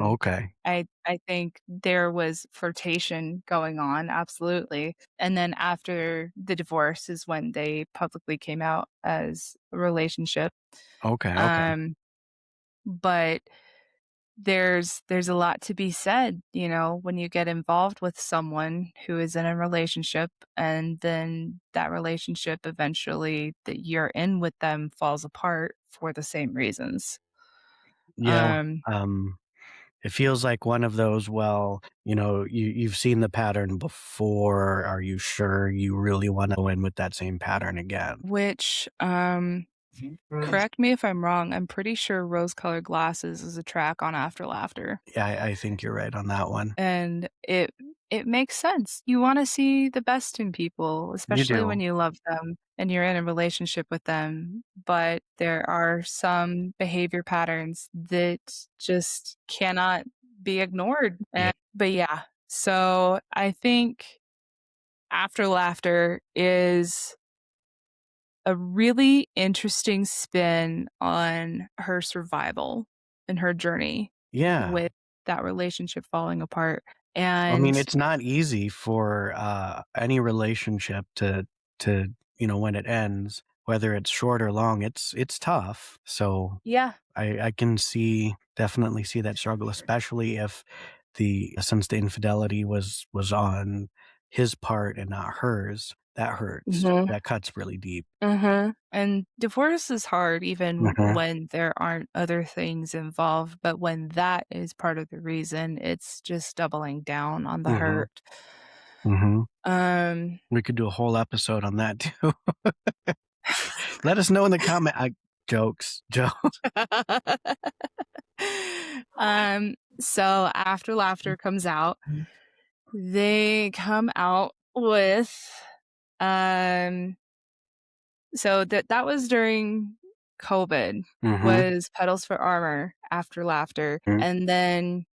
Okay, I think there was flirtation going on, absolutely, and then after the divorce is when they publicly came out as a relationship. okay. Um, but there's a lot to be said, you know, when you get involved with someone who is in a relationship and then that relationship eventually that you're in with them falls apart for the same reasons. Yeah, Um, um, it feels like one of those, well, you've seen the pattern before, are you sure you really wanna go in with that same pattern again? which, correct me if I'm wrong, I'm pretty sure Rose-Colored Glasses is a track on After Laughter. Yeah, I think you're right on that one. And it makes sense. You wanna see the best in people, You especially when do. you love them and you're in a relationship with them, but there are some behavior patterns that just cannot be ignored, Yeah. and but yeah, so I think After Laughter is a really interesting spin on her survival and her journey Yeah. with that relationship falling apart, I mean, and it's not easy for, any relationship to when it ends, whether it's short or long, it's tough. So, yeah. I can definitely see that struggle, especially if since the infidelity was on his part and not hers, that hurts. Mhm, That cuts really deep. mhm, and divorce is hard even Mhm, when there aren't other things involved, but when that is part of the reason, it's just doubling down on the mhm, hurt. mhm. Um We could do a whole episode on that too. Let us know in the jokes, so After Laughter comes out, they come out with, um so that was during COVID, Mhm, was Petals for Armor, After Laughter, mm, and then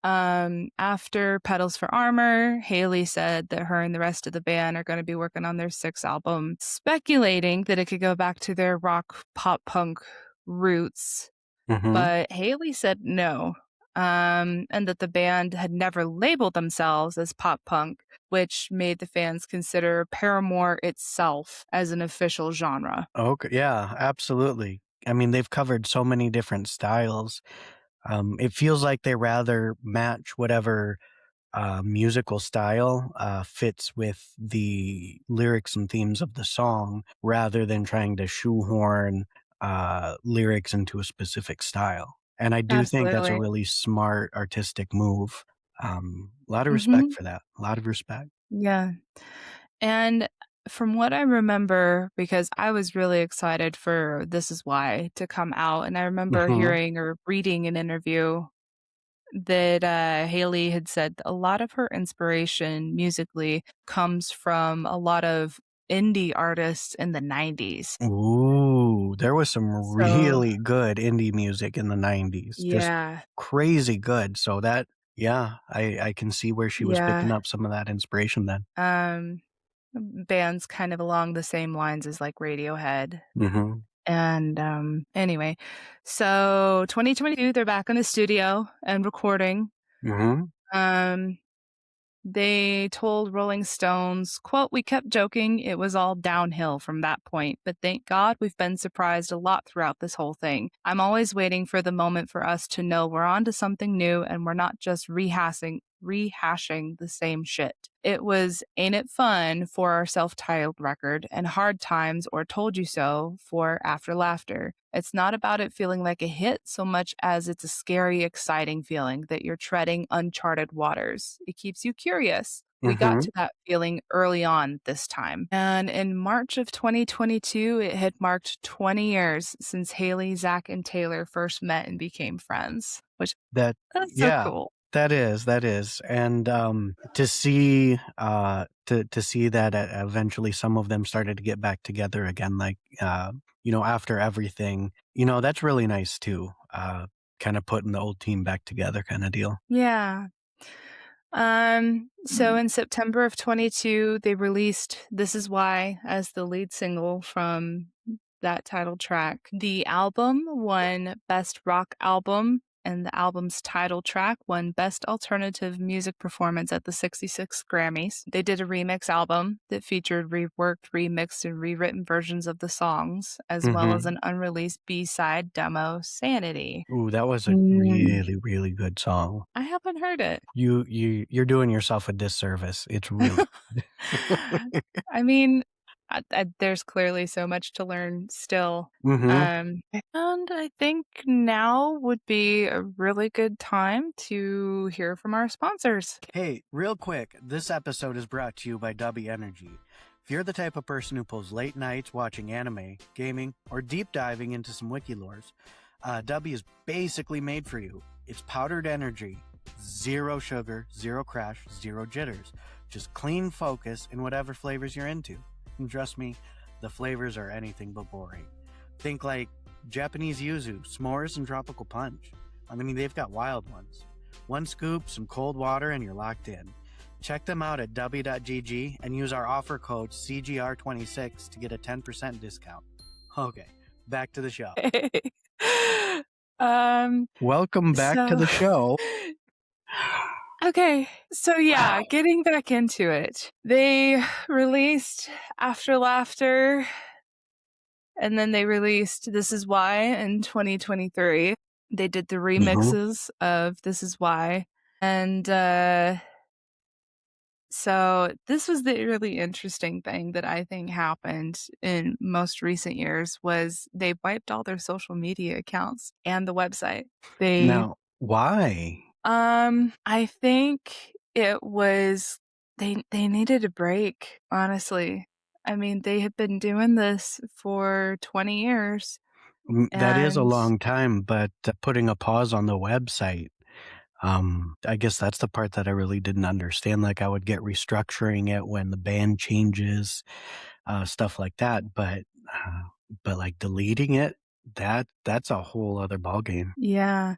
After Petals for Armor, Haley said that her and the rest of the band are going to be working on their sixth album, speculating that it could go back to their rock pop punk roots. Mhm. But Haley said no, and that the band had never labeled themselves as pop punk, which made the fans consider Paramore itself as an official genre. Okay, yeah, absolutely. I mean, they've covered so many different styles. It feels like they rather match whatever musical style fits with the lyrics and themes of the song rather than trying to shoehorn lyrics into a specific style. And I do think that's a Absolutely. really smart artistic move. A lot of respect Mhm. for that. A lot of respect. Yeah. And from what I remember, because I was really excited for This Is Why to come out, and I remember Hmm. hearing or reading an interview that Haley had said a lot of her inspiration musically comes from a lot of indie artists in the 90s. Ooh, there was some So, really good indie music in the 90s, just yeah, crazy good. So that, yeah, I can see where she was picking yeah. up some of that inspiration then. Um, Bands kind of along the same lines as like Radiohead. Mhm. And anyway, so 2022, they're back in the studio and recording. Mhm. Um, They told Rolling Stones, quote, "We kept joking it was all downhill from that point, but thank God we've been surprised a lot throughout this whole thing. I'm always waiting for the moment for us to know we're on to something new and we're not just rehashing the same shit. It was Ain't It Fun for our self-titled record and Hard Times or Told You So for After Laughter. It's not about it feeling like a hit so much as it's a scary, exciting feeling that you're treading uncharted waters. It keeps you curious. We got Mhm. to that feeling early on this time. And in March of 2022, it had marked 20 years since Haley, Zach, and Taylor first met and became friends, which That that's so yeah, cool. that is, and, to see, to see that e eventually some of them started to get back together again, like, after everything, that's really nice too, kinda putting the old team back together kinda deal. Yeah. So in September of 22, they released This Is Why as the lead single from that title track. The album won Best Rock Album, and the album's title track won Best Alternative Music Performance at the 66 Grammys. They did a remix album that featured reworked, remixed, and rewritten versions of the songs, as well as Mhm. an unreleased B-side demo, Sanity. Ooh, that was a Mm. really, really good song. I haven't heard it. You're doing yourself a disservice. It's really I mean, there's clearly so much to learn still. Mhm. And I think now would be a really good time to hear from our sponsors. Hey, real quick, this episode is brought to you by Dubby Energy. If you're the type of person who pulls late nights watching anime, gaming, or deep diving into some wiki lores, Dubby is basically made for you. It's powdered energy, zero sugar, zero crash, zero jitters. Just clean focus in whatever flavors you're into. And trust me, the flavors are anything but boring. Think like Japanese yuzu, s'mores, and tropical punch. I mean, they've got wild ones. One scoop, some cold water, and you're locked in. Check them out at w.gg and use our offer code CGR26 to get a 10% discount. Okay, back to the show. um, Welcome back to so the show. okay, so Wow. yeah, getting back into it. They released After Laughter and then they released This Is Why in 2023. They did the Mhm. remixes of This Is Why. And so this was the really interesting thing that I think happened in most recent years was they wiped all their social media accounts and the website. They Now, why? I think it was they needed a break, honestly. I mean, they had been doing this for 20 years That is a and long time, but putting a pause on the website, I guess that's the part that I really didn't understand. Like, I would get restructuring it when the band changes, stuff like that, but like deleting it, that's a whole other ballgame. yeah.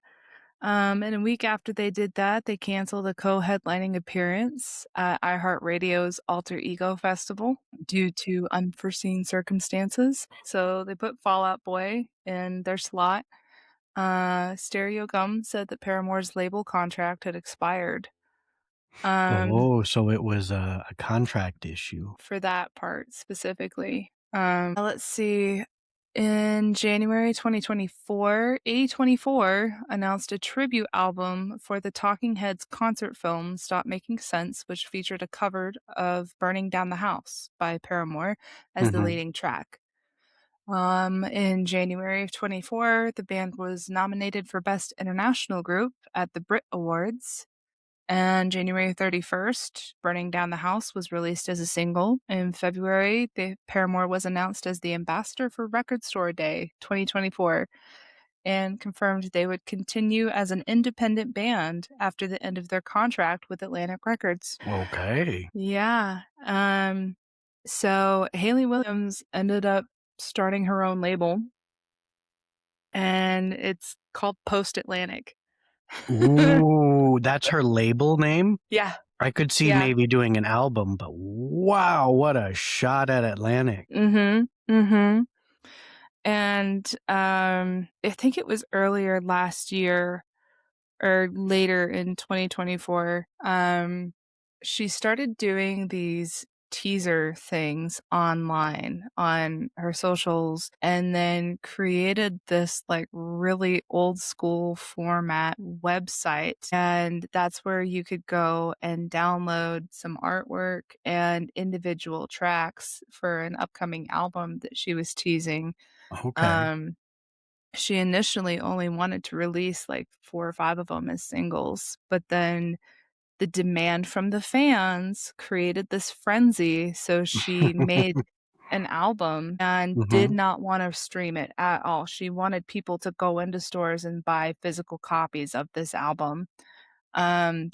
And a week after they did that, they canceled a co-headlining appearance at iHeartRadio's Alter Ego Festival due to unforeseen circumstances. So they put Fall Out Boy in their slot. Stereo Gum said that Paramore's label contract had expired. Um, Oh, so it was a contract issue. for that part specifically. Let's see. In January 2024, A24 announced a tribute album for the Talking Heads concert film Stop Making Sense, which featured a cover of Burning Down the House by Paramore as the Hmm. leading track. In January of 24, the band was nominated for Best International Group at the Brit Awards. And January 31st, Burning Down the House was released as a single. In February, the Paramore was announced as the ambassador for Record Store Day 2024 and confirmed they would continue as an independent band after the end of their contract with Atlantic Records. Okay. Yeah. So Haley Williams ended up starting her own label, and it's called Post Atlantic. Ooh, that's her label name? Yeah. I could see Yeah. maybe doing an album, but wow, what a shot at Atlantic. Mhm. Mhm. And, I think it was earlier last year or later in 2024, she started doing these teaser things online on her socials and then created this like really old school format website. And that's where you could go and download some artwork and individual tracks for an upcoming album that she was teasing. Okay. Um, she initially only wanted to release, like, 4 or 5 of them as singles, but then the demand from the fans created this frenzy, so she made an album and did Mhm. not wanna stream it at all. She wanted people to go into stores and buy physical copies of this album.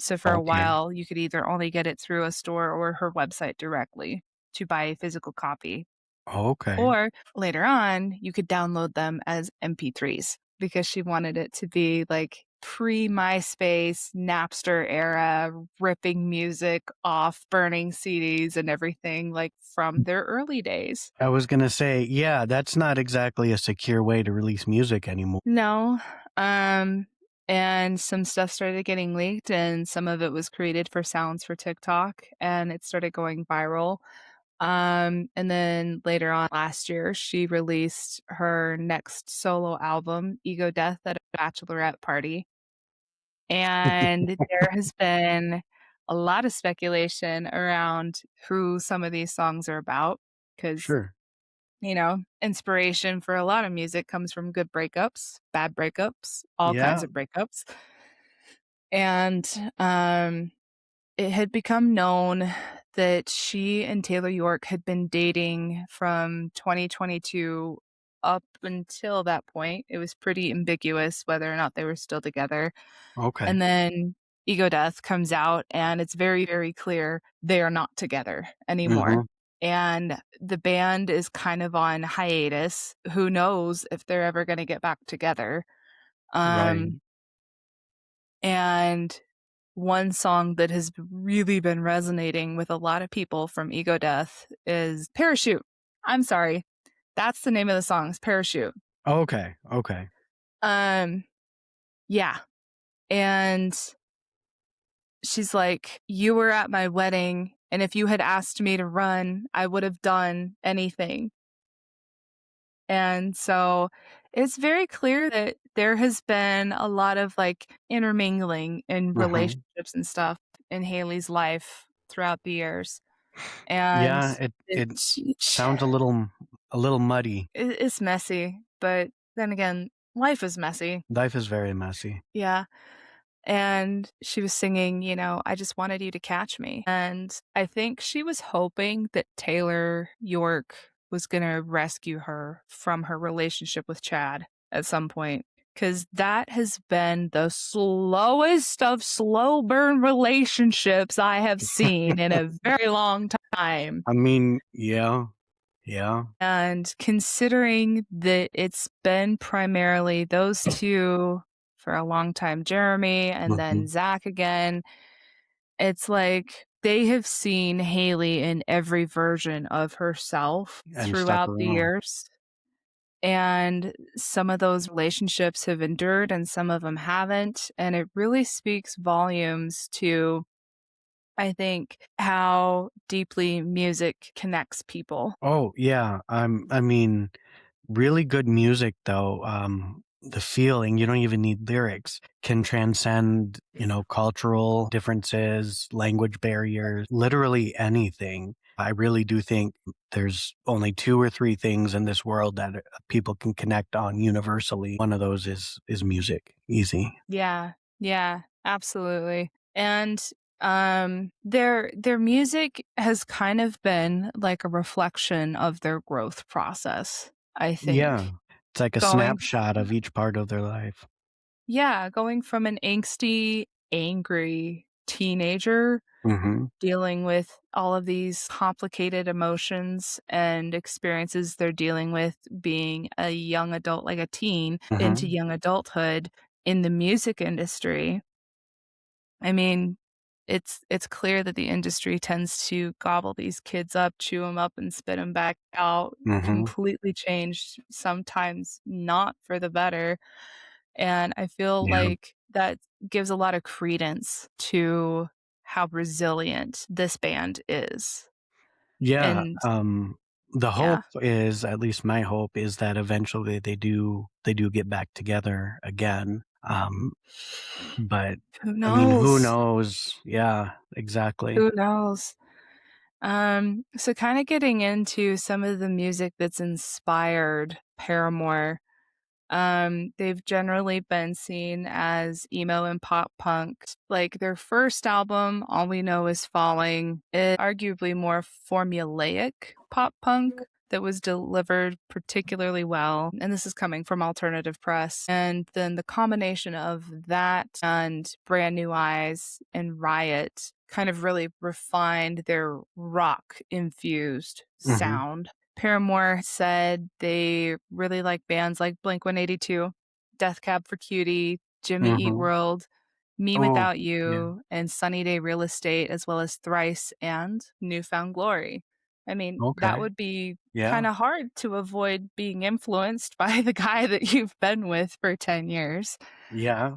So for a Okay. while, you could either only get it through a store or her website directly to buy a physical copy. Okay. Or later on, you could download them as MP3s because she wanted it to be like pre-MySpace, Napster era, ripping music off, burning CDs and everything like from their early days. I was gonna say, yeah, that's not exactly a secure way to release music anymore. No. Um, and some stuff started getting leaked, and some of it was created for sounds for TikTok, and it started going viral. And then later on last year, she released her next solo album, Ego Death, at a bachelorette party. And there has been a lot of speculation around who some of these songs are about because, Sure. inspiration for a lot of music comes from good breakups, bad breakups, all kinds Yeah. of breakups. And it had become known that she and Taylor York had been dating from 2022 up until that point. It was pretty ambiguous whether or not they were still together. Okay. And then Ego Death comes out, and it's very, very clear they are not together anymore. Mhm. And the band is kind of on hiatus. Who knows if they're ever going to get back together? Right. Um, and one song that has really been resonating with a lot of people from Ego Death is Parachute. I'm sorry. That's the name of the song, is Parachute. Okay. Okay. Um, yeah. And she's like, "You were at my wedding, and if you had asked me to run, I would have done anything." And so it's very clear that there has been a lot of like intermingling in Mhm. relationships and stuff in Haley's life throughout the years. And Yeah, it it's sounds a little muddy. it's messy, but then again, life is messy. Life is very messy. Yeah. And she was singing, "I just wanted you to catch me." And I think she was hoping that Taylor York was gonna rescue her from her relationship with Chad at some point, because that has been the slowest of slow burn relationships I have seen in a very long time. I mean, yeah. Yeah. And considering that it's been primarily those 2 for a long time Jeremy and then Mhm. Zach again. It's like they have seen Haley in every version of herself And stuck throughout the around. years, and some of those relationships have endured and some of them haven't, and it really speaks volumes to, I think, how deeply music connects people. Oh, yeah, I mean, really good music though, the feeling, you don't even need lyrics, can transcend, cultural differences, language barriers, literally anything. I really do think there's only 2 or 3 things in this world that, people can connect on universally. One of those is music. Easy. Yeah, yeah, absolutely. And their music has kind of been like a reflection of their growth process, I Yeah. think. It's like a Going snapshot of each part of their life. Yeah, going from an angsty, angry teenager Mhm. dealing with all of these complicated emotions and experiences they're dealing with being a young adult, like a teen, into Mhm. young adulthood in the music industry. I mean, it's clear that the industry tends to gobble these kids up, chew them up, and spit them back out, Mhm. completely changed, sometimes not for the better. And I feel Yeah. like that gives a lot of credence to how resilient this band is. Yeah, And the yeah, hope is, at least my hope is that eventually they do get back together again, but, who I mean, who knows? knows? Yeah, exactly. Who knows? So kind of getting into some of the music that's inspired Paramore. They've generally been seen as emo and pop punk. Like their first album, All We Know Is Falling, is arguably more formulaic pop punk that was delivered particularly well. And this is coming from alternative press. And then the combination of that and Brand New Eyes and Riot kind of really refined their rock infused Mhm. sound. Paramore said they really like bands like Blink-182, Death Cab for Cutie, Jimmy Eat Mhm. World, Me Oh, Without yeah. You, and Sunny Day Real Estate, as well as Thrice and Newfound Glory. I mean, that Okay. would be Yeah. kinda hard to avoid being influenced by the guy that you've been with for 10 years. Yeah.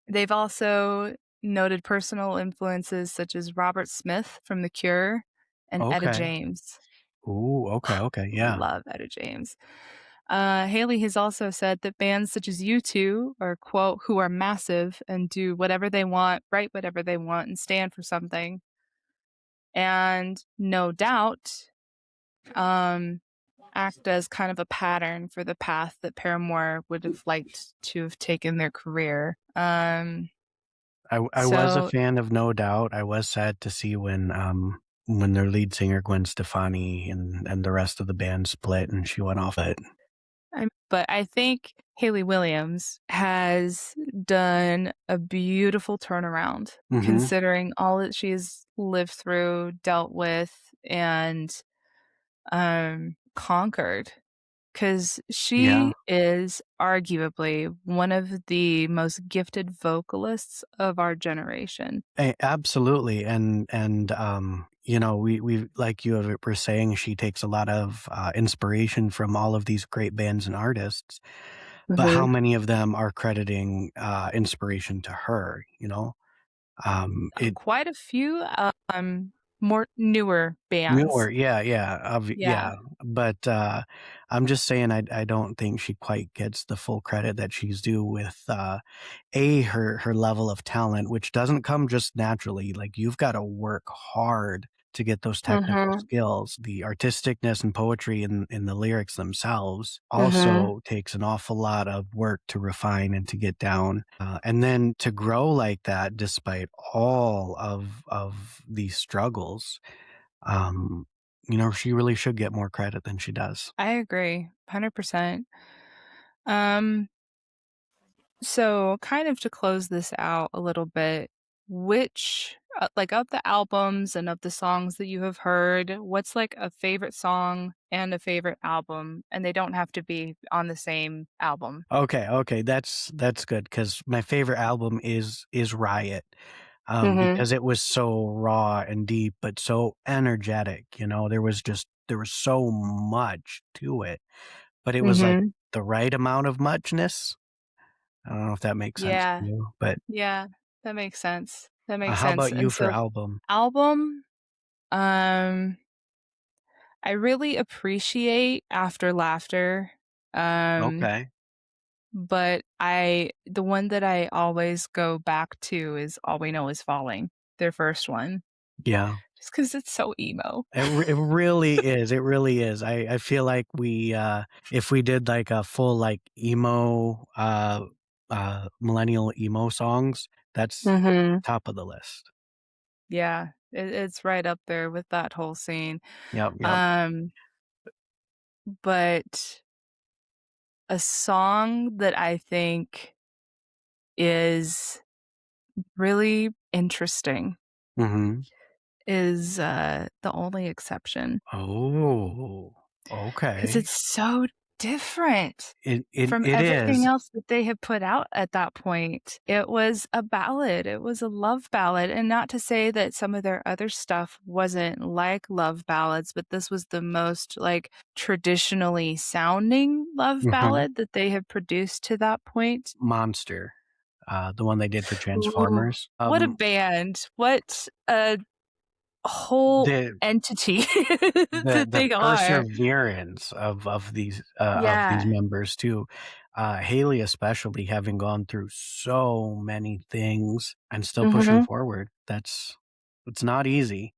They've also noted personal influences such as Robert Smith from The Cure and Etta Okay. James. Ooh, okay, okay, yeah. Love Etta James. Haley has also said that bands such as U2 are, quote, who are massive and do whatever they want, write whatever they want, and stand for something. And no doubt, um, act as kind of a pattern for the path that Paramore would have liked to have taken their career. I was a So fan of No Doubt. I was sad to see when their lead singer, Gwen Stefani, and the rest of the band split and she went off it. but I think Hayley Williams has done a beautiful turnaround Mhm. considering all that she's lived through, dealt with, and, conquered. Because Yeah. she is arguably one of the most gifted vocalists of our generation. Absolutely, we like were saying, she takes a lot of, inspiration from all of these great bands and artists, but how Mhm. many of them are crediting, inspiration to her, it Quite a few, more newer bands. Newer, yeah, yeah, Yeah. yeah, but, I'm just saying I don't think she quite gets the full credit that she's due with, her level of talent, which doesn't come just naturally, like, you've gotta work hard to get those technical Mhm. skills. The artisticness and poetry in the lyrics themselves Mhm. also takes an awful lot of work to refine and to get down, and then to grow like that despite all of these struggles. um, she really should get more credit than she does. I agree, 100%. Um, so kind of to close this out a little bit, which like, of the albums and of the songs that you have heard, what's, like, a favorite song and a favorite album? And they don't have to be on the same album. Okay, okay, that's good because my favorite album is Riot, Mhm, because it was so raw and deep, but so energetic, there was so much to it, but it was, like, mhm. the right amount of muchness. I don't know if that makes sense to Yeah, you, but, yeah, that makes sense. That makes how sense, about you and for so album? album, um, I really appreciate After Laughter, um, Okay, but the one that I always go back to is All We Know Is Falling, their first one, yeah. just 'cause it's so emo. It really is, it really is. I feel like if we did, like, a full, like, millennial emo songs, that's Mhm. top of the list. Yeah, it's right up there with that whole scene. Yep, yep. Um, but a song that I think is really interesting Mhm. is, The Only Exception, Oh, 'cause okay. it's so different from It everything is. else that they have put out at that point. It was a ballad, it was a love ballad, and not to say that some of their other stuff wasn't like love ballads, but this was the most, like, traditionally sounding love Mhm. ballad that they have produced to that point. Monster, the one they did for Ooh, Transformers. what a band, what a whole The entity the that the they are. perseverance of these Yeah, members too, Haley especially having gone through so many things and still pushing mhm. forward. It's not easy.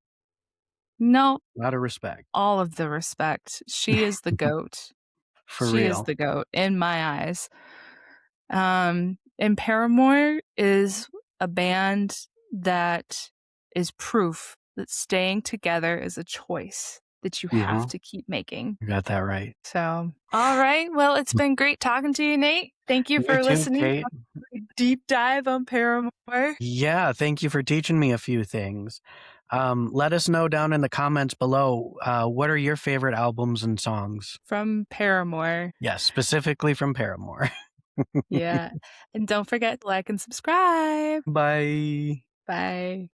No, Lot of respect. all of the respect. She is the GOAT. For She is real. the GOAT in my eyes. And Paramore is a band that is proof that staying together is a choice that you have Mhm. to keep making. You got that right. So, all right. Well, it's been great talking to you, Nate. Thank you You for too, listening. Kate. Deep dive on Paramore Yeah, thank you for teaching me a few things. Let us know down in the comments below, what are your favorite albums and songs? from Paramore. Yes, specifically from Paramore. Yeah. And don't forget to like and subscribe. Bye. Bye.